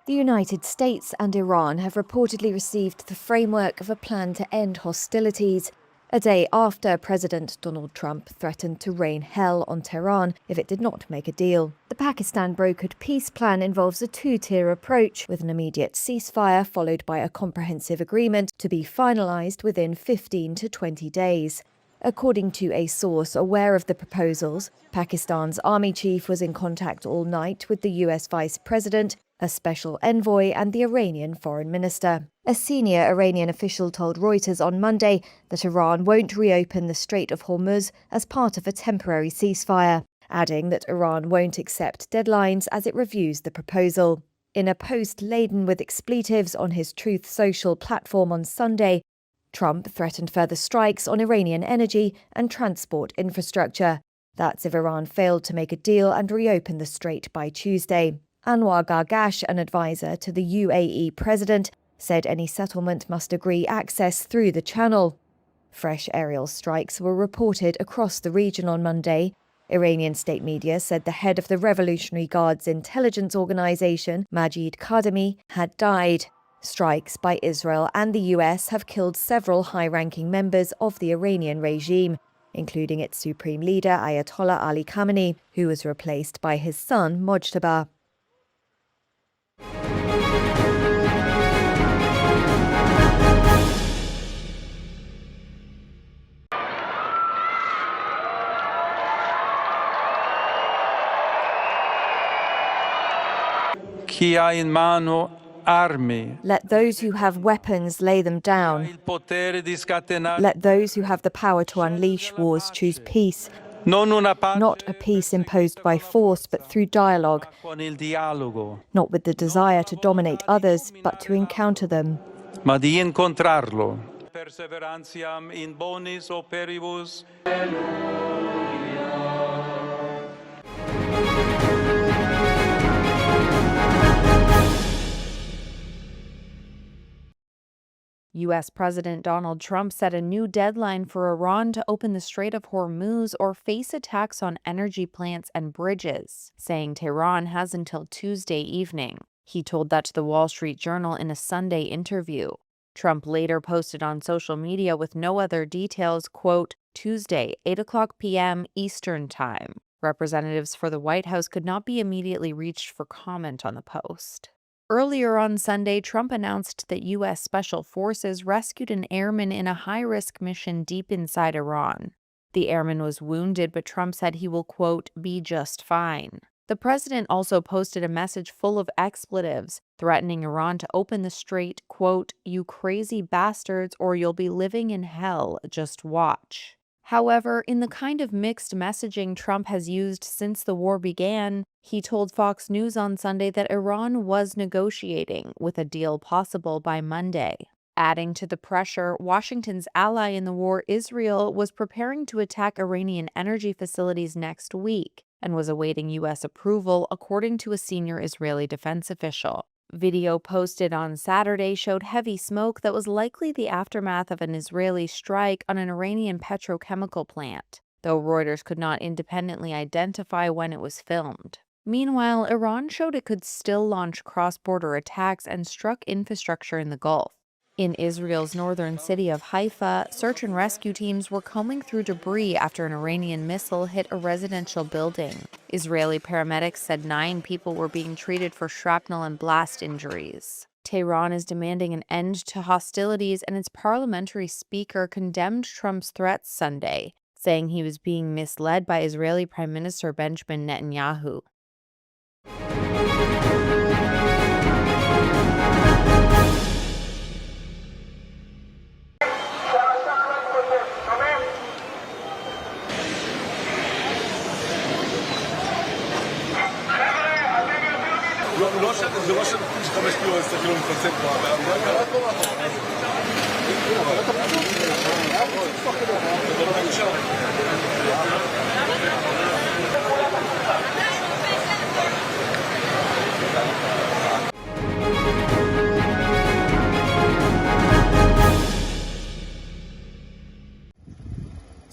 The United States and Iran have reportedly received the framework of a plan to end hostilities, a day after President Donald Trump threatened to rain hell on Tehran if it did not make a deal. The Pakistan-brokered peace plan involves a two-tier approach, with an immediate ceasefire followed by a comprehensive agreement to be finalised within 15 to 20 days. According to a source aware of the proposals, Pakistan's army chief was in contact all night with the US Vice President, a special envoy and the Iranian foreign minister. A senior Iranian official told Reuters on Monday that Iran won't reopen the Strait of Hormuz as part of a temporary ceasefire, adding that Iran won't accept deadlines as it reviews the proposal. In a post laden with expletives on his Truth Social platform on Sunday, Trump threatened further strikes on Iranian energy and transport infrastructure. That's if Iran failed to make a deal and reopen the strait by Tuesday. Anwar Gargash, an advisor to the UAE president, said any settlement must agree access through the channel. Fresh aerial strikes were reported across the region on Monday. Iranian state media said the head of the Revolutionary Guard's intelligence organization, Majid Kadhimi, had died. Strikes by Israel and the US have killed several high-ranking members of the Iranian regime, including its supreme leader Ayatollah Ali Khamenei, who was replaced by his son Mojtaba. Let those who have weapons lay them down. Let those who have the power to unleash wars choose peace, not a peace imposed by force, but through dialogue, not with the desire to dominate others, but to encounter them. U.S. President Donald Trump set a new deadline for Iran to open the Strait of Hormuz or face attacks on energy plants and bridges, saying Tehran has until Tuesday evening. He told that to the Wall Street Journal in a Sunday interview. Trump later posted on social media with no other details, quote, Tuesday, 8:00 p.m. Eastern Time. Representatives for the White House could not be immediately reached for comment on the post. Earlier on Sunday, Trump announced that U.S. Special Forces rescued an airman in a high-risk mission deep inside Iran. The airman was wounded, but Trump said he will, quote, be just fine. The president also posted a message full of expletives, threatening Iran to open the strait, quote, you crazy bastards, or you'll be living in hell, just watch. However, in the kind of mixed messaging Trump has used since the war began, he told Fox News on Sunday that Iran was negotiating, with a deal possible by Monday. Adding to the pressure, Washington's ally in the war, Israel, was preparing to attack Iranian energy facilities next week and was awaiting U.S. approval, according to a senior Israeli defense official. Video posted on Saturday showed heavy smoke that was likely the aftermath of an Israeli strike on an Iranian petrochemical plant, though Reuters could not independently identify when it was filmed. Meanwhile, Iran showed it could still launch cross-border attacks and struck infrastructure in the Gulf. In Israel's northern city of Haifa, search and rescue teams were combing through debris after an Iranian missile hit a residential building. Israeli paramedics said 9 people were being treated for shrapnel and blast injuries. Tehran is demanding an end to hostilities, and its parliamentary speaker condemned Trump's threats Sunday, saying he was being misled by Israeli Prime Minister Benjamin Netanyahu.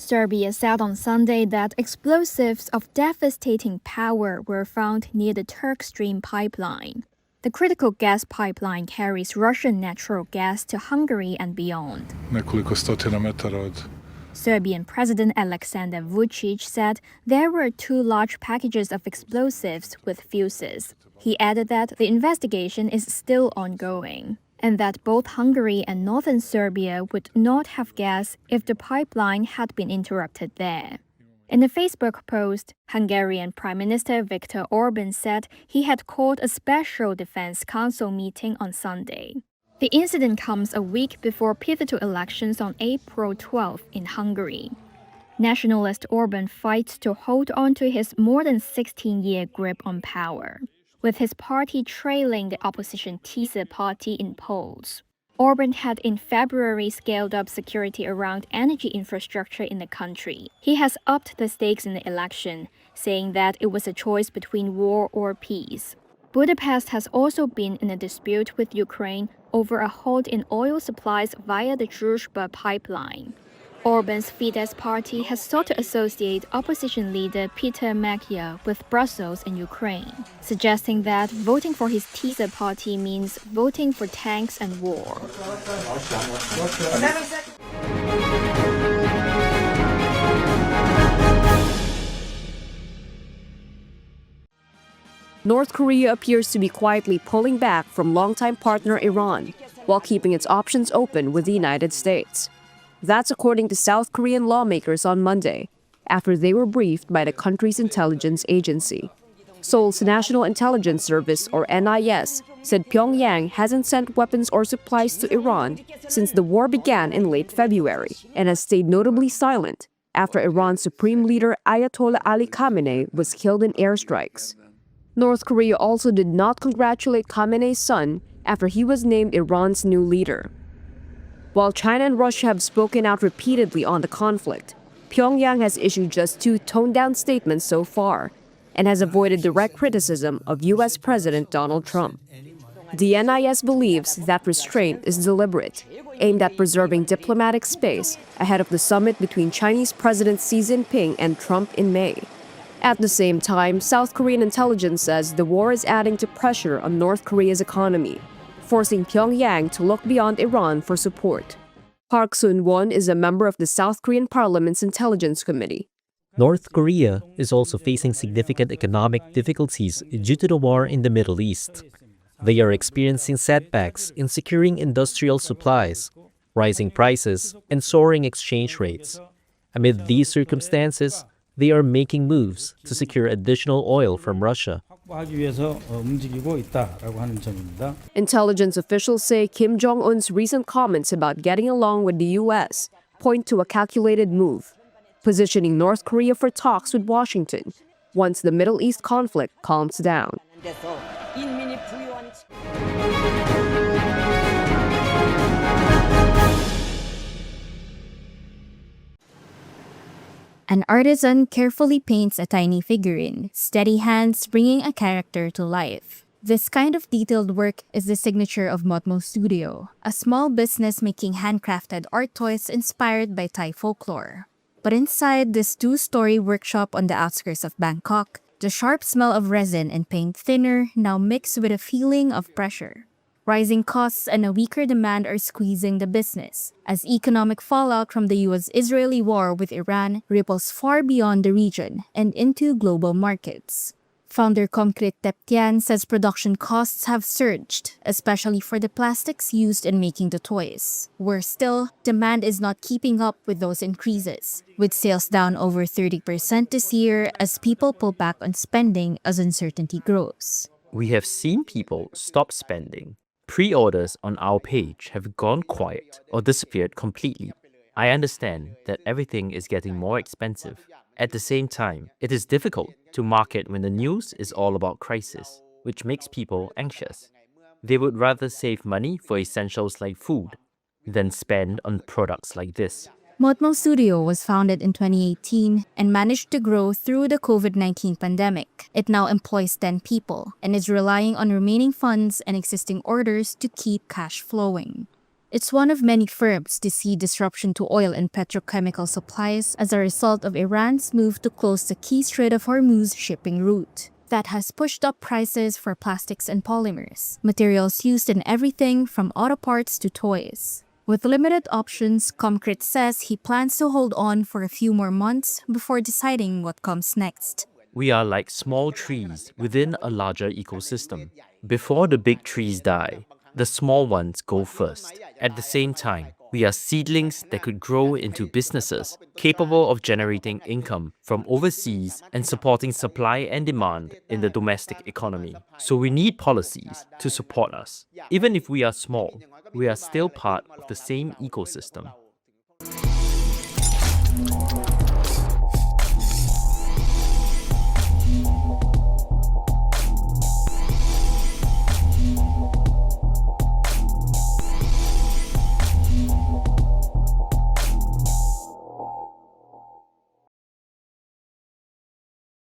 Serbia said on Sunday that explosives of devastating power were found near the Turk Stream pipeline. The critical gas pipeline carries Russian natural gas to Hungary and beyond. Nekoliko stotina metara od. Serbian President Aleksandar Vučić said there were 2 large packages of explosives with fuses. He added that the investigation is still ongoing, and that both Hungary and northern Serbia would not have gas if the pipeline had been interrupted there. In a Facebook post, Hungarian Prime Minister Viktor Orbán said he had called a special defense council meeting on Sunday. The incident comes a week before pivotal elections on April 12 in Hungary. Nationalist Orbán fights to hold on to his more than 16-year grip on power, with his party trailing the opposition Tisza party in polls. Orbán had in February scaled up security around energy infrastructure in the country. He has upped the stakes in the election, saying that it was a choice between war or peace. Budapest has also been in a dispute with Ukraine over a halt in oil supplies via the Druzhba pipeline. Orbán's Fidesz party has sought to associate opposition leader Peter Magyar with Brussels and Ukraine, suggesting that voting for his Tisza party means voting for tanks and war. North Korea appears to be quietly pulling back from longtime partner Iran, while keeping its options open with the United States. That's according to South Korean lawmakers on Monday, after they were briefed by the country's intelligence agency. Seoul's National Intelligence Service, or NIS, said Pyongyang hasn't sent weapons or supplies to Iran since the war began in late February, and has stayed notably silent after Iran's supreme leader Ayatollah Ali Khamenei was killed in airstrikes. North Korea also did not congratulate Khamenei's son after he was named Iran's new leader. While China and Russia have spoken out repeatedly on the conflict, Pyongyang has issued just 2 toned-down statements so far and has avoided direct criticism of U.S. President Donald Trump. The NIS believes that restraint is deliberate, aimed at preserving diplomatic space ahead of the summit between Chinese President Xi Jinping and Trump in May. At the same time, South Korean intelligence says the war is adding to pressure on North Korea's economy, forcing Pyongyang to look beyond Iran for support. Park Sun-won is a member of the South Korean Parliament's Intelligence Committee. North Korea is also facing significant economic difficulties due to the war in the Middle East. They are experiencing setbacks in securing industrial supplies, rising prices, and soaring exchange rates. Amid these circumstances, they are making moves to secure additional oil from Russia. Intelligence officials say Kim Jong-un's recent comments about getting along with the U.S. point to a calculated move, positioning North Korea for talks with Washington once the Middle East conflict calms down. An artisan carefully paints a tiny figurine, steady hands bringing a character to life. This kind of detailed work is the signature of Motmo Studio, a small business making handcrafted art toys inspired by Thai folklore. But inside this 2-story workshop on the outskirts of Bangkok, the sharp smell of resin and paint thinner now mix with a feeling of pressure. Rising costs and a weaker demand are squeezing the business, as economic fallout from the US-Israeli war with Iran ripples far beyond the region and into global markets. Founder Concrete Teptian says production costs have surged, especially for the plastics used in making the toys. Worse still, demand is not keeping up with those increases, with sales down over 30% this year as people pull back on spending as uncertainty grows. We have seen people stop spending. Pre-orders on our page have gone quiet or disappeared completely. I understand that everything is getting more expensive. At the same time, it is difficult to market when the news is all about crisis, which makes people anxious. They would rather save money for essentials like food than spend on products like this. Motmo Studio was founded in 2018 and managed to grow through the COVID-19 pandemic. It now employs 10 people and is relying on remaining funds and existing orders to keep cash flowing. It's one of many firms to see disruption to oil and petrochemical supplies as a result of Iran's move to close the key Strait of Hormuz shipping route. that has pushed up prices for plastics and polymers, materials used in everything from auto parts to toys. With limited options, Comcrit says he plans to hold on for a few more months before deciding what comes next. We are like small trees within a larger ecosystem. Before the big trees die, the small ones go first. At the same time, we are seedlings that could grow into businesses capable of generating income from overseas and supporting supply and demand in the domestic economy. So we need policies to support us. Even if we are small, we are still part of the same ecosystem.